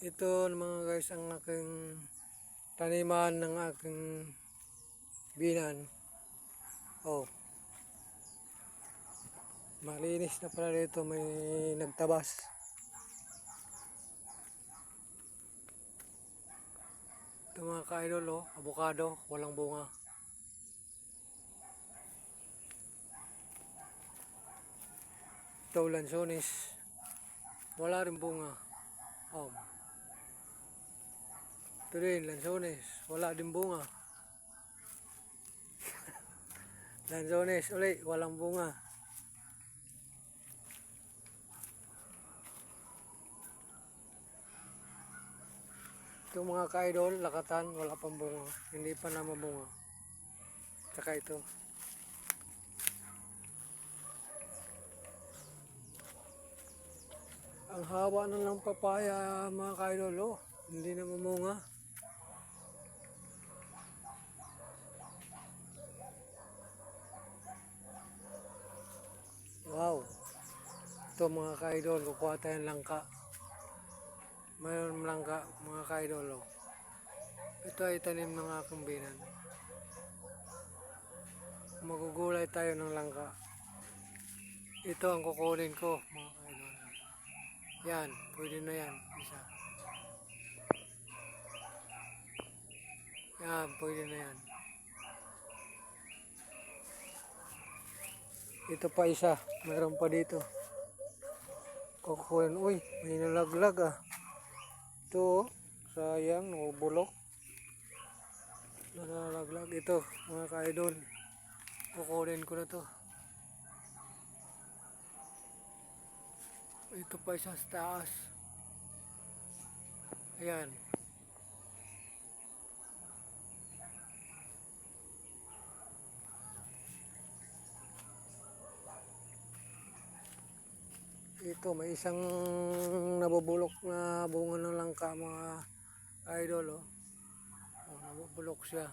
Ito mga guys ang aking taniman ng aking binan. Oh, malinis na pala dito, may nagtabas. Ito mga ka-idol, oh, avocado, walang bunga. Ito lansones, wala rin bunga. Oh. Ito rin lansones, wala din bunga. Lansones ulit, walang bunga. Ito mga ka-idol, lakatan, wala pang bunga, hindi pa na mabunga. Tsaka ito. Ang haba na ng papaya mga ka-idol, oh, hindi na mamunga. Wow. Ito mga ka-idol, kukuha tayong langka. Mayroon langka mga ka-idol, oh. Ito ay tanim ng aking binan. Magugulay tayo ng langka. Ito ang kukunin ko mga ka-idol. Yan, pwede na yan. Isa. Yan, pwede na yan. Ito pa isa, mayroon pa dito. Kukunin, uy, may nalaglag ah. Ito, sayang, nabulok. Nalaglag ito mga ka-idol. Kukunin ko na to. Ito pa isa sa taas. Ayan. Ito, may isang nabubulok na bunga ng langka mga idol, oh. Oh, nabubulok siya.